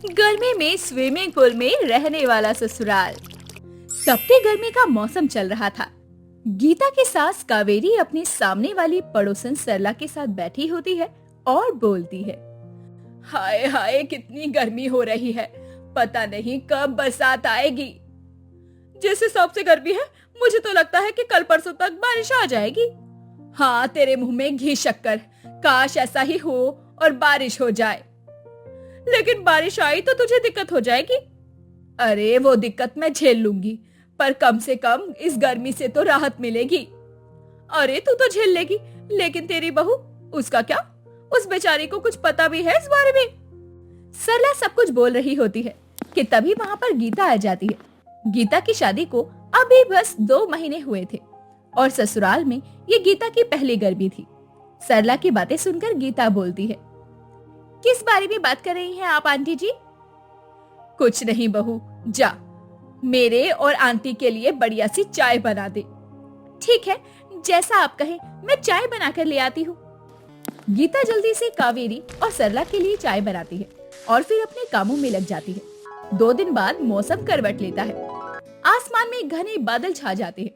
गर्मी में swimming pool में रहने वाला ससुराल। तपती गर्मी का मौसम चल रहा था। गीता की सास कावेरी अपने सामने वाली पड़ोसन सरला के साथ बैठी होती है और बोलती है, हाय हाय कितनी गर्मी हो रही है, पता नहीं कब बरसात आएगी। जिस हिसाब से गर्मी है मुझे तो लगता है कि कल परसों तक बारिश आ जाएगी। हाँ, तेरे मुंह में घी शक्कर, काश ऐसा ही हो और बारिश हो जाए। लेकिन बारिश आई तो तुझे दिक्कत हो जाएगी। अरे वो दिक्कत मैं झेल लूंगी, पर कम से कम इस गर्मी से तो राहत मिलेगी। अरे तू तो झेल लेगी, लेकिन तेरी बहू, उसका क्या? उस बेचारी को कुछ पता भी है इस बारे में? सरला सब कुछ बोल रही होती है कि तभी वहां पर गीता आ जाती है। गीता की शादी को अभी बस 2 महीने हुए थे और ससुराल में ये गीता की पहली गर्मी थी। सरला की बातें सुनकर गीता बोलती है, किस बारे में बात कर रही हैं आप आंटी जी? कुछ नहीं बहू, जा मेरे और आंटी के लिए बढ़िया सी चाय बना दे। ठीक है, जैसा आप कहें, मैं चाय बनाकर ले आती हूँ। गीता जल्दी से कावेरी और सरला के लिए चाय बनाती है और फिर अपने कामों में लग जाती है। 2 दिन बाद मौसम करवट लेता है। आसमान में घने बादल छा जाते हैं,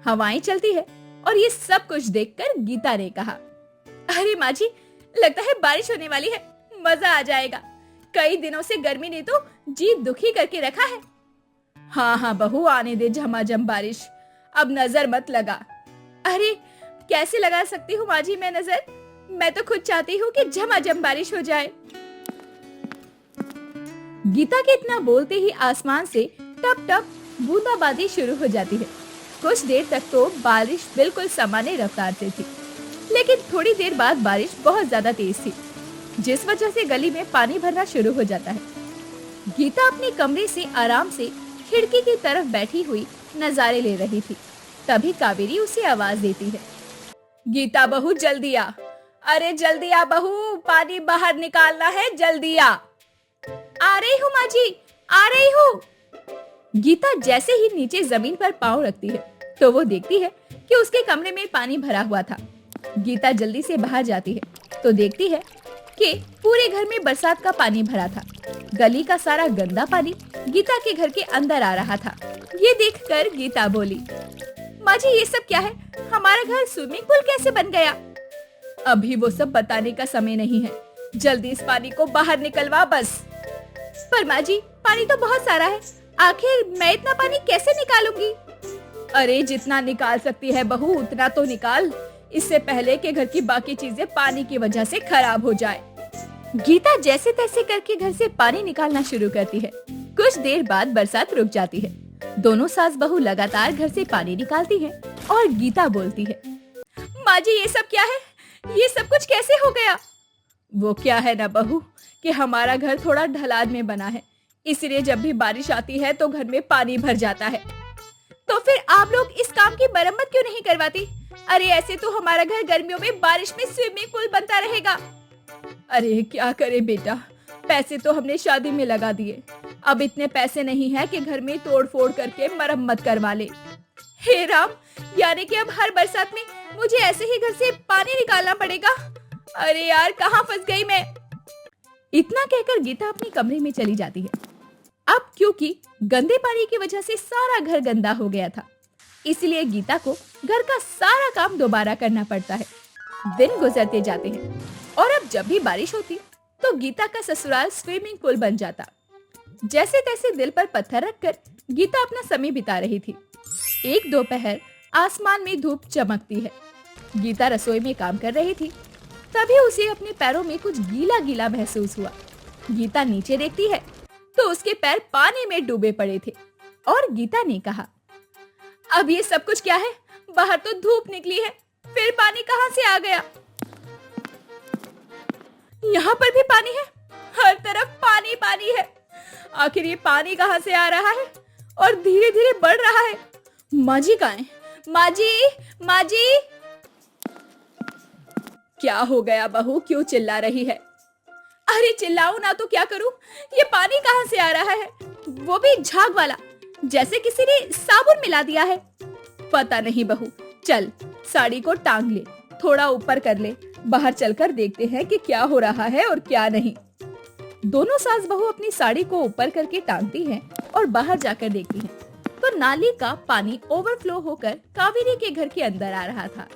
हवाएं चलती है और ये सब कुछ देखकर गीता ने कहा, अरे माँ जी, लगता है बारिश होने वाली है, मजा आ जाएगा। कई दिनों से गर्मी ने तो जी दुखी करके रखा है। हाँ हाँ बहू, आने दे झमाझम बारिश, अब नजर मत लगा। अरे कैसे लगा सकती हूँ माँ जी मैं नजर? मैं तो खुद चाहती हूँ कि झमाझम बारिश हो जाए। गीता के इतना बोलते ही आसमान से टप टप बूंदाबांदी शुरू हो जाती है। कुछ देर तक तो बारिश बिल्कुल सामान्य रफ्तार से थी, लेकिन थोड़ी देर बाद बारिश बहुत ज्यादा तेज थी, जिस वजह से गली में पानी भरना शुरू हो जाता है। गीता अपने कमरे से आराम से खिड़की की तरफ बैठी हुई नजारे ले रही थी। तभी कावेरी उसे आवाज देती है, गीता बहू जल्दी आ। अरे जल्दी आ बहू, पानी बाहर निकालना है, जल्दी आ। आ रही हूँ माँ जी, आ रही हूँ। गीता जैसे ही नीचे जमीन पर पाँव रखती है तो वो देखती है कि उसके कमरे में पानी भरा हुआ था। गीता जल्दी से बाहर जाती है तो देखती है कि पूरे घर में बरसात का पानी भरा था। गली का सारा गंदा पानी गीता के घर के अंदर आ रहा था। ये देखकर गीता बोली, माँ जी ये सब क्या है? हमारा घर स्विमिंग पूल कैसे बन गया? अभी वो सब बताने का समय नहीं है, जल्दी इस पानी को बाहर निकलवा बस। पर माँ जी, पानी तो बहुत सारा है, आखिर मैं इतना पानी कैसे निकालूंगी? अरे जितना निकाल सकती है बहू उतना तो निकाल, इससे पहले कि घर की बाकी चीजें पानी की वजह से खराब हो जाए। गीता जैसे तैसे करके घर से पानी निकालना शुरू करती है। कुछ देर बाद बरसात रुक जाती है। दोनों सास बहू लगातार घर से पानी निकालती हैं और गीता बोलती है, माँ जी ये सब क्या है? ये सब कुछ कैसे हो गया? वो क्या है ना बहू कि हमारा घर थोड़ा ढलान में बना है, इसलिए जब भी बारिश आती है तो घर में पानी भर जाता है। तो फिर आप लोग इस काम की मरम्मत क्यों नहीं करवाती? अरे ऐसे तो हमारा घर गर्मियों में बारिश में स्विमिंग पूल बनता रहेगा। अरे क्या करे बेटा, पैसे तो हमने शादी में लगा दिए, अब इतने पैसे नहीं है कि घर में तोड़ फोड़ करके मरम्मत करवा ले। हे राम, यानी कि अब हर बरसात में मुझे ऐसे ही घर से पानी निकालना पड़ेगा। अरे यार, कहाँ फंस गई मैं। इतना कहकर गीता अपने कमरे में चली जाती है। अब क्योंकि गंदे पानी की वजह से सारा घर गंदा हो गया था, इसलिए गीता को घर का सारा काम दोबारा करना पड़ता है। दिन गुजरते जाते हैं और अब जब भी बारिश होती तो गीता का ससुराल स्विमिंग पूल बन जाता। जैसे तैसे दिल पर पत्थर रखकर गीता अपना समय बिता रही थी। एक दोपहर आसमान में धूप चमकती है। गीता रसोई में काम कर रही थी, तभी उसे अपने पैरों में कुछ गीला गीला महसूस हुआ। गीता नीचे देखती है तो उसके पैर पानी में डूबे पड़े थे और गीता ने कहा, अब ये सब कुछ क्या है? बाहर तो धूप निकली है, फिर पानी कहाँ से आ गया? यहाँ पर भी पानी है, हर तरफ पानी पानी है। आखिर ये पानी कहाँ से आ रहा है और धीरे धीरे बढ़ रहा है? माँ जी कहाँ हैं? माँ जी, माँ जी। क्या हो गया बहू, क्यों चिल्ला रही है? अरे चिल्लाऊं ना तो क्या करूं? ये पानी कहाँ से आ रहा है, वो भी झाग वाला, जैसे किसी ने साबुन मिला दिया है। पता नहीं बहू, चल साड़ी को टांग ले, थोड़ा ऊपर कर ले, बाहर चलकर देखते हैं कि क्या हो रहा है और क्या नहीं। दोनों सास बहू अपनी साड़ी को ऊपर करके टांगती हैं और बाहर जाकर देखती हैं, तो नाली का पानी ओवरफ्लो होकर कावेरी के घर के अंदर आ रहा था।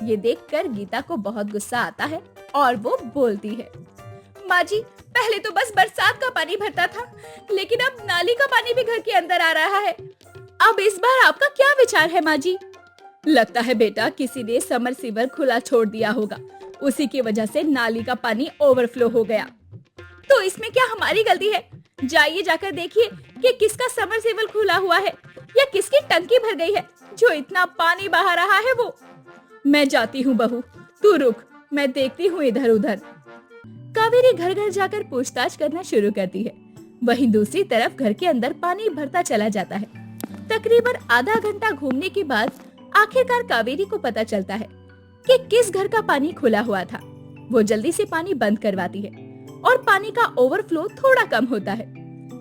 ये देखकर गीता को बहुत गुस्सा आता है और वो बोलती है, माँ जी, पहले तो बस बरसात का पानी भरता था, लेकिन अब नाली का पानी भी घर के अंदर आ रहा है। अब इस बार आपका क्या विचार है माँ जी? लगता है बेटा किसी ने समरसीवर खुला छोड़ दिया होगा, उसी की वजह से नाली का पानी ओवरफ्लो हो गया। तो इसमें क्या हमारी गलती है? जाइए जाकर देखिए कि किसका समरसीवर खुला हुआ है या किसकी टंकी भर गई है जो इतना पानी बहा रहा है वो। मैं जाती हूँ बहू, तू रुक, मैं देखती हूँ इधर उधर। कावेरी घर घर जाकर पूछताछ करना शुरू करती है। वहीं दूसरी तरफ घर के अंदर पानी भरता चला जाता है। तकरीबन आधा घंटा घूमने के बाद आखिरकार कावेरी को पता चलता है कि किस घर का पानी खुला हुआ था। वो जल्दी से पानी बंद करवाती है और पानी का ओवरफ्लो थोड़ा कम होता है,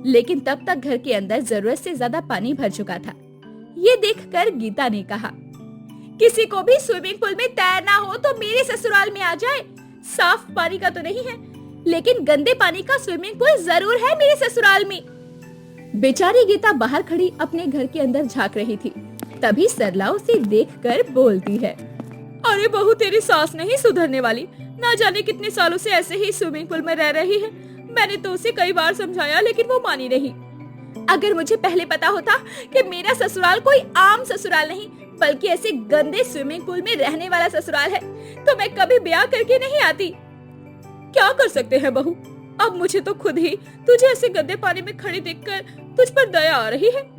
लेकिन तब तक घर के अंदर जरूरत से ज्यादा पानी भर चुका था। ये देखकर गीता ने कहा, किसी को भी स्विमिंग पूल में तैरना हो तो मेरे ससुराल में आ जाए। साफ पानी का तो नहीं है, लेकिन गंदे पानी का स्विमिंग पूल जरूर है मेरे ससुराल में। बेचारी गीता बाहर खड़ी अपने घर के अंदर झांक रही थी। तभी सरला उसे देखकर बोलती है, अरे बहू, तेरी सास नहीं सुधरने वाली। ना जाने कितने सालों से ऐसे ही स्विमिंग पूल में रह रही है। मैंने तो उसे कई बार समझाया, लेकिन वो मानी नहीं। अगर मुझे पहले पता होता कि मेरा ससुराल कोई आम ससुराल नहीं, बल्कि ऐसे गंदे स्विमिंग पूल में रहने वाला ससुराल है, तो मैं कभी ब्याह करके नहीं आती। क्या कर सकते हैं बहू, अब मुझे तो खुद ही तुझे ऐसे गंदे पानी में खड़ी देखकर तुझ पर दया आ रही है।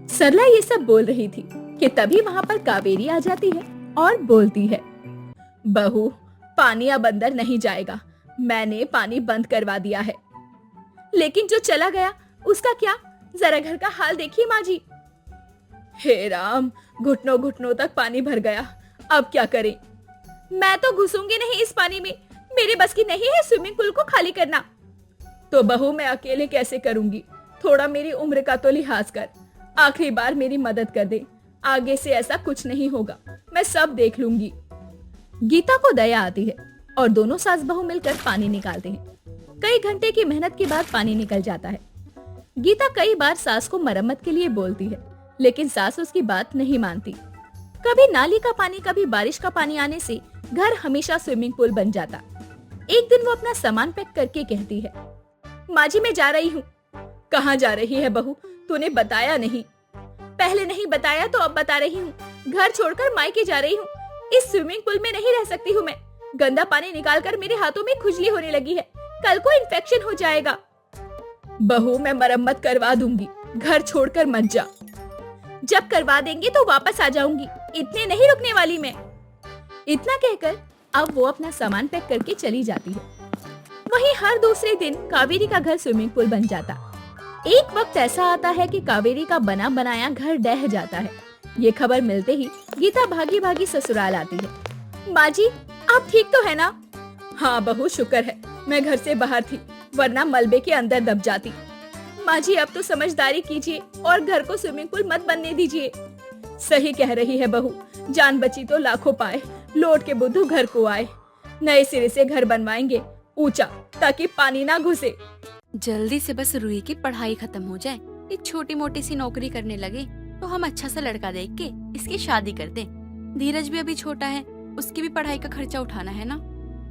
सरला ये सब बोल रही थी कि तभी वहाँ पर कावेरी आ जाती है और बोलती है, बहू, पानी अब अंदर नहीं जाएगा। मैंने पानी बंद करवा दिया है। लेकिन जो चला गया उसका क्या? जरा घर का हाल देखिए माँ जी। हे राम, घुटनों घुटनों तक पानी भर गया। अब क्या करें? मैं तो घुसूंगी नहीं इस पानी में। मेरे बस की नहीं है स्विमिंग पूल को खाली करना। तो बहू, मैं अकेले कैसे करूंगी? थोड़ा मेरी उम्र का तो लिहाज कर। आखिरी बार मेरी मदद कर दे। आगे से ऐसा कुछ नहीं होगा, मैं सब देख लूंगी। गीता को दया आती है और दोनों सास बहू मिलकर पानी निकालते हैं। कई घंटे की मेहनत के बाद पानी निकल जाता है। गीता कई बार सास को मरम्मत के लिए बोलती है, लेकिन सास उसकी बात नहीं मानती। कभी नाली का पानी, कभी बारिश का पानी आने से घर हमेशा स्विमिंग पूल बन जाता। एक दिन वो अपना सामान पैक करके कहती है, माँ जी, मैं जा रही हूँ। कहाँ जा रही है बहू? तूने बताया नहीं। पहले नहीं बताया तो अब बता रही हूँ। घर छोड़कर मायके जा रही हूँ। इस स्विमिंग पूल में नहीं रह सकती हूँ मैं। गंदा पानी निकालकर मेरे हाथों में खुजली होने लगी है। कल को इन्फेक्शन हो जाएगा। बहू, मैं मरम्मत करवा दूंगी, घर छोड़कर मत जा। जब करवा देंगे तो वापस आ जाऊंगी, इतने नहीं रुकने वाली मैं। इतना कहकर अब वो अपना सामान पैक करके चली जाती है। वहीं हर दूसरे दिन कावेरी का घर स्विमिंग पूल बन जाता। एक वक्त ऐसा आता है कि कावेरी का बना बनाया घर ढह जाता है। ये खबर मिलते ही गीता भागी भागी ससुराल आती है। माँ जी, आप ठीक तो है ना? हाँ बहू, शुक्र है, मैं घर से बाहर थी, वरना मलबे के अंदर दब जाती। माँ जी, अब तो समझदारी कीजिए और घर को स्विमिंग पूल मत बनने दीजिए। सही कह रही है बहू, जान बची तो लाखों पाए, लौट के बुद्धू घर को आए। नए सिरे से घर बनवाएंगे, ऊंचा, ताकि पानी ना घुसे। जल्दी से बस रूही की पढ़ाई खत्म हो जाए, ये छोटी मोटी सी नौकरी करने लगे तो हम अच्छा सा लड़का देख के इसकी शादी कर दें। धीरज भी अभी छोटा है, उसकी भी पढ़ाई का खर्चा उठाना है ना।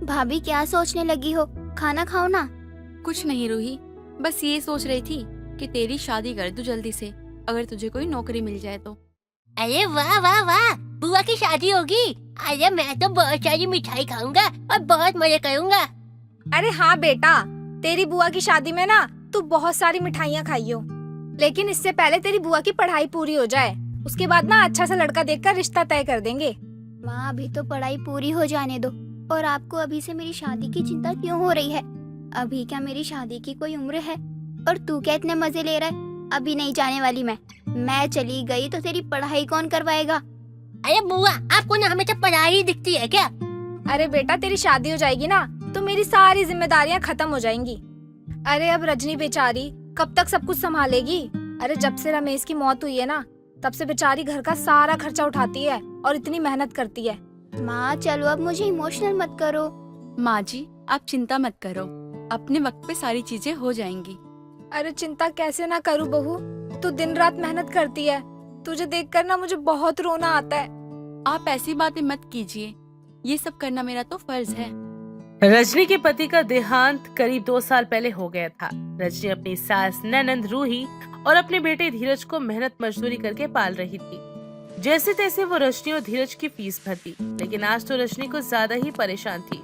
भाभी, क्या सोचने लगी हो? खाना खाओ ना। कुछ नहीं रूही, बस ये सोच रही थी कि तेरी शादी कर दूं जल्दी से, अगर तुझे कोई नौकरी मिल जाए तो। अरे वाह वाह वाह, बुआ की शादी होगी। अरे मैं तो बहुत सारी मिठाई खाऊंगा और बहुत मजे करूंगा। अरे हाँ बेटा, तेरी बुआ की शादी में ना तू बहुत सारी मिठाइयाँ खाइयो, लेकिन इससे पहले तेरी बुआ की पढ़ाई पूरी हो जाए। उसके बाद ना अच्छा सा लड़का देखकर रिश्ता तय कर देंगे। माँ, अभी तो पढ़ाई पूरी हो जाने दो। और आपको अभी से मेरी शादी की चिंता क्यों हो रही है? अभी क्या मेरी शादी की कोई उम्र है? और तू क्या इतने मजे ले रहा है? अभी नहीं जाने वाली मैं चली गई तो तेरी पढ़ाई कौन करवाएगा? अरे बुआ, आपको ना हमेशा पढ़ाई दिखती है क्या? अरे बेटा, तेरी शादी हो जाएगी ना तो मेरी सारी जिम्मेदारियाँ खत्म हो जाएंगी। अरे अब रजनी बेचारी कब तक सब कुछ संभालेगी? अरे जब से रमेश की मौत हुई है ना, तब से बेचारी घर का सारा खर्चा उठाती है और इतनी मेहनत करती है। माँ चलो, अब मुझे इमोशनल मत करो। माँ जी, आप चिंता मत करो, अपने वक्त पे सारी चीजें हो जाएंगी। अरे चिंता कैसे ना करूँ बहू, तू दिन रात मेहनत करती है। तुझे देखकर ना मुझे बहुत रोना आता है। आप ऐसी बातें मत कीजिए, ये सब करना मेरा तो फर्ज है। रजनी के पति का देहांत करीब 2 साल पहले हो गया था। रजनी अपनी सास ननंद रूही और अपने बेटे धीरज को मेहनत मजदूरी करके पाल रही थी। जैसे तैसे वो रजनी और धीरज की फीस भरती, लेकिन आज तो रजनी कुछ ज्यादा ही परेशान थी,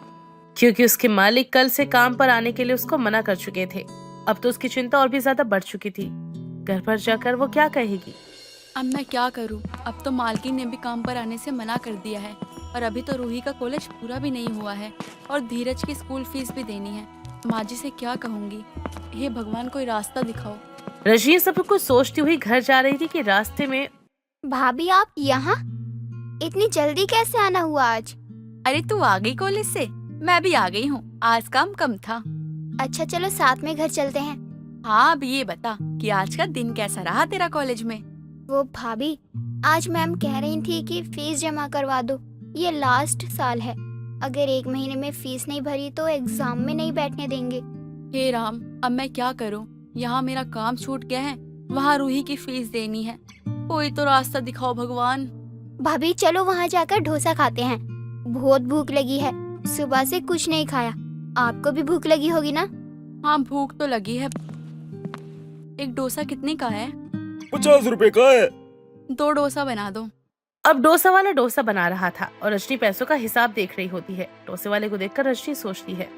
क्योंकि उसके मालिक कल से काम पर आने के लिए उसको मना कर चुके थे। अब तो उसकी चिंता और भी ज्यादा बढ़ चुकी थी। घर पर जाकर वो क्या कहेगी? अब मैं क्या करूं? अब तो मालकिन ने भी काम पर आने से मना कर दिया है, और अभी तो रूही का कॉलेज पूरा भी नहीं हुआ है, और धीरज की स्कूल फीस भी देनी है। माँ जी से क्या कहूँगी? हे भगवान, कोई रास्ता दिखाओ। रजनी सब कुछ सोचती हुई घर जा रही थी कि रास्ते में भाभी आप यहाँ? इतनी जल्दी कैसे आना हुआ आज? अरे तू आ गई कॉलेज से? मैं भी आ गई हूँ, आज काम कम था। अच्छा चलो साथ में घर चलते हैं। हाँ, अब ये बता कि आज का दिन कैसा रहा तेरा कॉलेज में? वो भाभी, आज मैम कह रही थी कि फीस जमा करवा दो, ये लास्ट साल है। अगर 1 महीने में फीस नहीं भरी तो एग्जाम में नहीं बैठने देंगे। हे राम, अब मैं क्या करूं? यहाँ मेरा काम छूट गया है, वहाँ रूही की फीस देनी है। कोई तो रास्ता दिखाओ भगवान। भाभी चलो वहाँ जाकर डोसा खाते हैं, बहुत भूख लगी है, सुबह से कुछ नहीं खाया। आपको भी भूख लगी होगी ना? हाँ, भूख तो लगी है। एक डोसा कितने का है? 50 रुपए का है। 2 डोसा बना दो। अब डोसा वाला डोसा बना रहा था और रजनी पैसों का हिसाब देख रही होती है। डोसे वाले को देखकर रजनी सोचती है,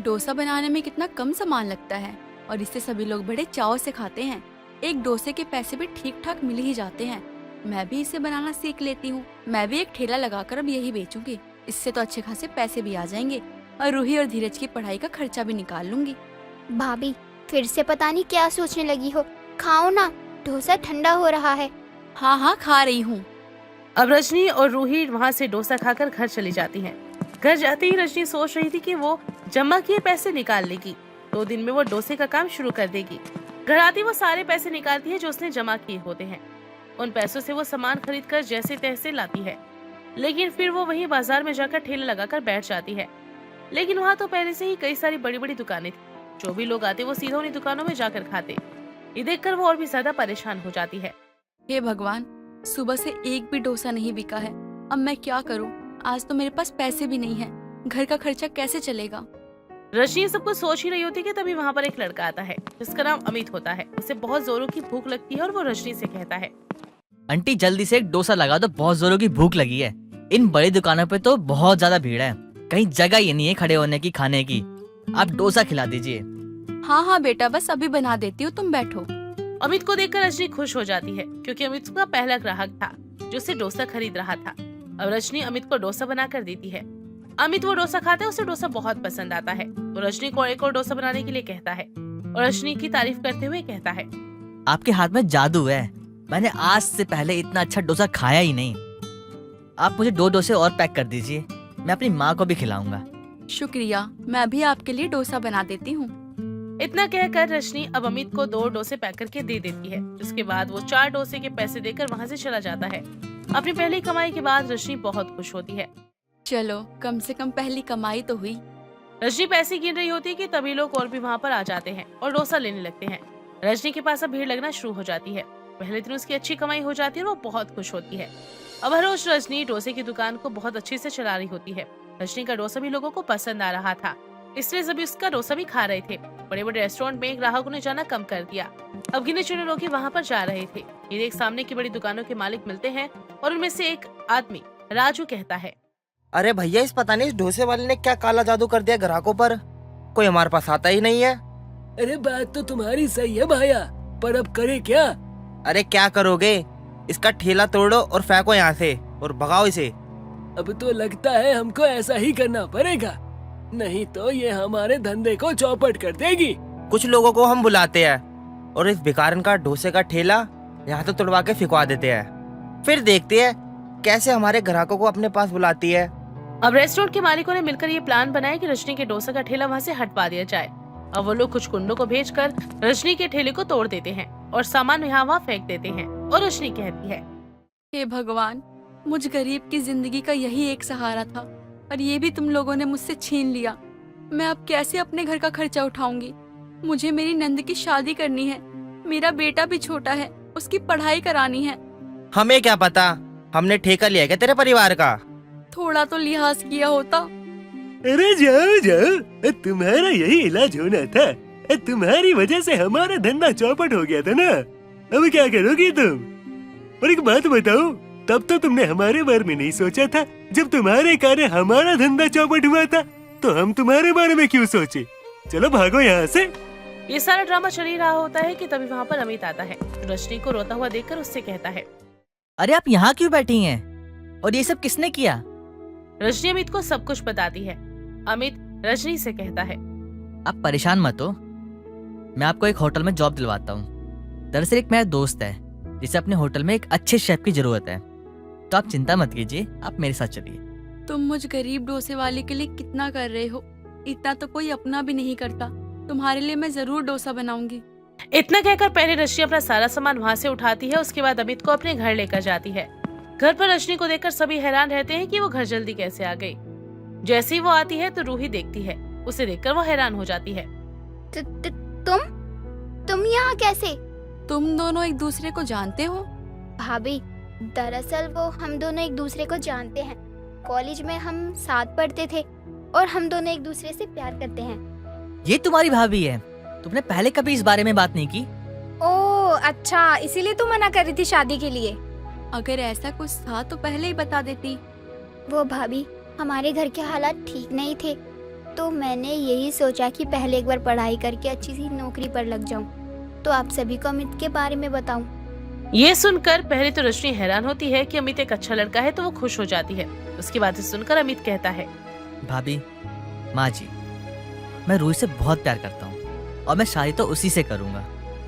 डोसा बनाने में कितना कम सामान लगता है, और इससे सभी लोग बड़े चाव से खाते हैं। एक डोसे के पैसे भी ठीक ठाक मिल ही जाते हैं। मैं भी इसे बनाना सीख लेती हूँ। मैं भी एक ठेला लगाकर अब यही बेचूंगी। इससे तो अच्छे खासे पैसे भी आ जाएंगे, और रूही और धीरज की पढ़ाई का खर्चा भी निकाल लूंगी। भाभी फिर से पता नहीं क्या सोचने लगी हो, खाओ ना, डोसा ठंडा हो रहा है। हाँ हाँ, खा रही हूँ। अब रजनी और रूही वहाँ से डोसा खाकर घर चली जाती हैं। घर जाते ही रजनी सोच रही थी कि वो जमा किए पैसे निकाल लेगी, 2 दिन में वो डोसे का काम शुरू कर देगी। घर आती वो सारे पैसे निकालती है जो उसने जमा किए होते हैं। उन पैसों से वो सामान खरीद कर जैसे तैसे लाती है, लेकिन फिर वो वहीं बाजार में जाकर ठेला लगाकर बैठ जाती है। लेकिन वहाँ तो पहले से ही कई सारी बड़ी बड़ी दुकानें थी। जो भी लोग आते वो सीधा उन्हीं दुकानों में जाकर खाते। ये देखकर वो और भी ज्यादा परेशान हो जाती है। हे भगवान, सुबह से एक भी डोसा नहीं बिका है। अब मैं क्या करूं? आज तो मेरे पास पैसे भी नहीं है, घर का खर्चा कैसे चलेगा? रजनी सब कुछ सोच ही रही होती कि तभी वहाँ पर एक लड़का आता है जिसका नाम अमित होता है। उसे बहुत जोरों की भूख लगती है और वो रजनी से कहता है, आंटी जल्दी से एक डोसा लगा दो, बहुत जोरों की भूख लगी है। इन बड़ी दुकानों पे तो बहुत ज्यादा भीड़ है, कहीं जगह ही नहीं है खड़े होने की, खाने की। आप डोसा खिला दीजिए। हाँ हाँ बेटा, बस अभी बना देती हूँ, तुम बैठो। अमित को देखकर रजनी खुश हो जाती है, क्योंकि अमित उसका पहला ग्राहक था जो उसे डोसा खरीद रहा था। अब रजनी अमित को डोसा बना कर देती है। अमित वो डोसा खाता है, उसे डोसा बहुत पसंद आता है। वो रजनी को एक और डोसा बनाने के लिए कहता है और रजनी की तारीफ करते हुए कहता है, आपके हाथ में जादू है, मैंने आज से पहले इतना अच्छा डोसा खाया ही नहीं। आप मुझे 2 डोसे और पैक कर दीजिए, मैं अपनी माँ को भी खिलाऊंगा। शुक्रिया, मैं भी आपके लिए डोसा बना देती हूँ। इतना कहकर रजनी अब अमित को 2 डोसे पैक करके दे देती है। जिसके बाद वो 4 डोसे के पैसे देकर वहाँ से चला जाता है। अपनी पहली कमाई के बाद रजनी बहुत खुश होती है। चलो, कम से कम पहली कमाई तो हुई। रजनी पैसे गिन रही होती है कि तभी लोग और भी वहाँ पर आ जाते हैं और डोसा लेने लगते हैं। रजनी के पास अब भीड़ लगना शुरू हो जाती है। पहले दिन उसकी अच्छी कमाई हो जाती है और वो बहुत खुश होती है। अब हर रोज रजनी डोसे की दुकान को बहुत अच्छे से चला रही होती है। रजनी का डोसा भी लोगों को पसंद आ रहा था, इसलिए सभी उसका डोसा भी खा रहे थे। बड़े बड़े रेस्टोरेंट में ग्राहकों ने जाना कम कर दिया। अब गिने चुने लोग ही वहाँ पर जा रहे थे। ये देख सामने की बड़ी दुकानों के मालिक मिलते हैं और उनमें से एक आदमी राजू कहता है, अरे भैया, इस पता नहीं इस डोसे वाले ने क्या काला जादू कर दिया ग्राहकों पर, कोई हमारे पास आता ही नहीं है। अरे बात तो तुम्हारी सही है भैया, पर अब करे क्या? अरे क्या करोगे, इसका ठेला तोड़ो और फेंको यहाँ से और भगाओ इसे। अब तो लगता है हमको ऐसा ही करना पड़ेगा, नहीं तो ये हमारे धंधे को चौपट कर देगी। कुछ लोगों को हम बुलाते हैं और इस भिखारन का डोसे का ठेला यहाँ तो तोड़वा के फिकवा देते हैं, फिर देखते हैं कैसे हमारे ग्राहकों को अपने पास बुलाती है। अब रेस्टोरेंट के मालिकों ने मिलकर ये प्लान बनाया कि रजनी के डोसा का ठेला वहाँ से हटवा दिया जाए। अब वो लोग कुछ गुंडों को भेजकर रजनी के ठेले को तोड़ देते हैं और सामान यहाँ वहाँ फेंक देते हैं। और रजनी कहती है, हे भगवान, मुझ गरीब की जिंदगी का यही एक सहारा था और ये भी तुम लोगों ने मुझसे छीन लिया। मैं अब कैसे अपने घर का खर्चा उठाऊंगी? मुझे मेरी नंद की शादी करनी है। मेरा बेटा भी छोटा है, उसकी पढ़ाई करानी है। हमें क्या पता, हमने ठेका लिया क्या तेरे परिवार का? थोड़ा तो लिहाज किया होता। अरे जाओ जाओ, तुम्हारा यही इलाज होना था। तुम्हारी वजह से हमारा धंधा चौपट हो गया था ना। अब क्या करोगी तुम? और एक बात बताओ, तब तो तुमने हमारे बारे में नहीं सोचा था। जब तुम्हारे कारण हमारा धंधा चौपट हुआ था तो हम तुम्हारे बारे में क्यों सोचे? चलो भागो यहाँ से। ये सारा ड्रामा चल ही रहा होता है कि तभी वहाँ पर अमित आता है। रजनी को रोता हुआ देखकर उससे कहता है, अरे आप यहाँ क्यों बैठी हैं? और ये सब किसने किया? रजनी अमित को सब कुछ बताती है। अमित रजनी से कहता है, आप परेशान मत हो, मैं आपको एक होटल में जॉब दिलवाता हूँ। दरअसल एक मेरा दोस्त है जिसे अपने होटल में एक अच्छे शेफ की जरूरत है, तो आप चिंता मत कीजिए, आप मेरे साथ चलिए। तुम मुझ गरीब डोसे वाले के लिए कितना कर रहे हो? इतना तो कोई अपना भी नहीं करता। तुम्हारे लिए मैं जरूर डोसा बनाऊंगी। इतना कहकर पहले रजनी अपना सारा सामान वहाँ से उठाती है। उसके बाद अमित को अपने घर लेकर जाती है। घर पर रजनी को देखकर सभी हैरान रहते हैं कि वो घर जल्दी कैसे आ गई। जैसे ही वो आती है तो रूही देखती है। उसे देखकर वो हैरान हो जाती है। तुम यहाँ कैसे? तुम दोनों एक दूसरे को जानते हो? भाभी, दरअसल वो हम दोनों एक दूसरे को जानते हैं। कॉलेज में हम साथ पढ़ते थे और हम दोनों एक दूसरे से प्यार करते हैं। ये तुम्हारी भाभी है? तुमने पहले कभी इस बारे में बात नहीं की? ओह अच्छा, इसीलिए तू मना कर रही थी शादी के लिए। अगर ऐसा कुछ था तो पहले ही बता देती। वो भाभी, हमारे घर के हालात ठीक नहीं थे, तो मैंने यही सोचा कि पहले एक बार पढ़ाई करके अच्छी सी नौकरी पर लग जाऊं, तो आप सभी को अमित के बारे में बताऊं। ये सुनकर पहले तो रजनी हैरान होती है कि अमित एक अच्छा लड़का है, तो वो खुश हो जाती है। उसकी बातें सुनकर अमित कहता है, भाभी, माँ जी, मैं रूही से बहुत प्यार करता हूँ और मैं शादी तो उसी से करूँगा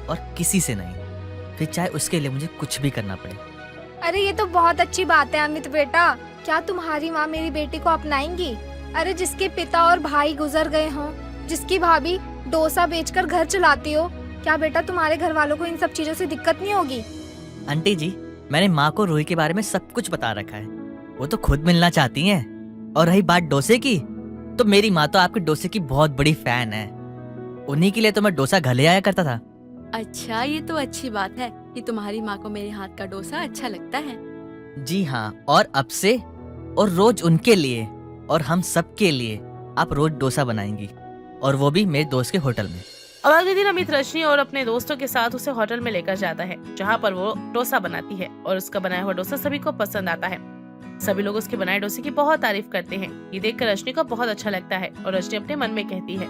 और किसी से नहीं, फिर चाहे उसके लिए मुझे कुछ भी करना पड़े। अरे ये तो बहुत अच्छी बात है अमित बेटा। क्या तुम्हारी माँ मेरी बेटी को अपनाएंगी? अरे जिसके पिता और भाई गुजर गए हों, जिसकी भाभी डोसा बेचकर घर चलाती हो, क्या बेटा तुम्हारे घर वालों को इन सब चीजों से दिक्कत नहीं होगी? आंटी जी, मैंने माँ को रूही के बारे में सब कुछ बता रखा है। वो तो खुद मिलना चाहती हैं। और रही बात डोसे की, तो मेरी माँ तो आपके डोसे की बहुत बड़ी फैन है। उन्हीं के लिए तो मैं डोसा घर ले आया करता था। अच्छा, ये तो अच्छी बात है कि तुम्हारी माँ को मेरे हाथ का डोसा अच्छा लगता है। जी हाँ, और अब से और रोज उनके लिए और हम सब के लिए आप रोज डोसा बनाएंगी, और वो भी मेरे दोस्त के होटल में। अब अगले दिन अमित रजनी और अपने दोस्तों के साथ उसे होटल में लेकर जाता है, जहाँ पर वो डोसा बनाती है और उसका बनाया हुआ डोसा सभी को पसंद आता है। सभी लोग उसके बनाए डोसे की बहुत तारीफ करते हैं। ये देखकर रजनी को बहुत अच्छा लगता है और रजनी अपने मन में कहती है,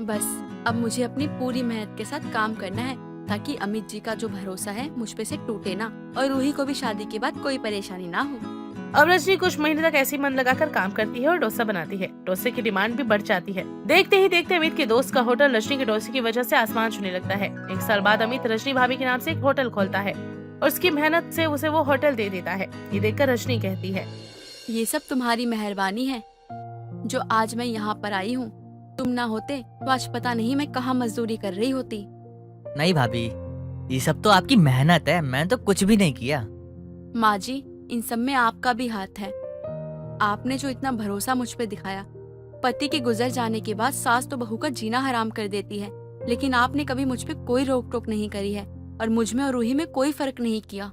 बस अब मुझे अपनी पूरी मेहनत के साथ काम करना है, ताकि अमित जी का जो भरोसा है मुझ पे से टूटे ना, और रूही को भी शादी के बाद कोई परेशानी ना हो। अब रजनी कुछ महीने तक ऐसी मन लगाकर काम करती है और डोसा बनाती है। डोसे की डिमांड भी बढ़ जाती है। देखते ही देखते अमित के दोस्त का होटल रजनी के डोसे की वजह से आसमान छूने लगता है। एक साल बाद अमित रजनी भाभी के नाम से एक होटल खोलता है और उसकी मेहनत से उसे वो होटल दे देता है। ये देखकर रजनी कहती है, ये सब तुम्हारी मेहरबानी है जो आज मैं यहाँ पर आई हूँ। तुम ना होते तो आज पता नहीं मैं कहाँ मजदूरी कर रही होती। नहीं भाभी, ये सब तो आपकी मेहनत है, मैंने तो कुछ भी नहीं किया। माँ जी, इन सब में आपका भी हाथ है। आपने जो इतना भरोसा मुझ पे दिखाया। पति के गुजर जाने के बाद सास तो बहू का जीना हराम कर देती है, लेकिन आपने कभी मुझ पे कोई रोक टोक नहीं करी है और मुझ में और रूही में कोई फर्क नहीं किया।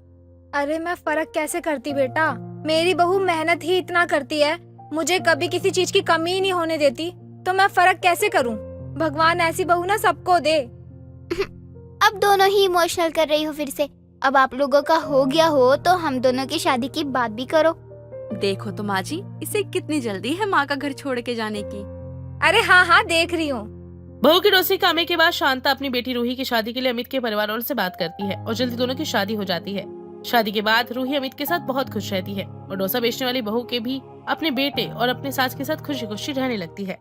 अरे मैं फर्क कैसे करती बेटा, मेरी बहू मेहनत ही इतना करती है, मुझे कभी किसी चीज की कमी नहीं होने देती, तो मैं फर्क कैसे करूं? भगवान ऐसी बहू ना सबको दे। अब दोनों ही इमोशनल कर रही हो फिर से। अब आप लोगों का हो गया हो तो हम दोनों की शादी की बात भी करो। देखो तो माँ जी, इसे कितनी जल्दी है माँ का घर छोड़ के जाने की। अरे हाँ हाँ देख रही हूँ। बहू की डोसे खाने के बाद शांता अपनी बेटी रूही की शादी के लिए अमित के परिवार वालों से बात करती है और जल्दी दोनों की शादी हो जाती है। शादी के बाद रूही अमित के साथ बहुत खुश रहती है और डोसा बेचने वाली बहू के भी अपने बेटे और अपने सास के साथ खुशी खुशी रहने लगती है।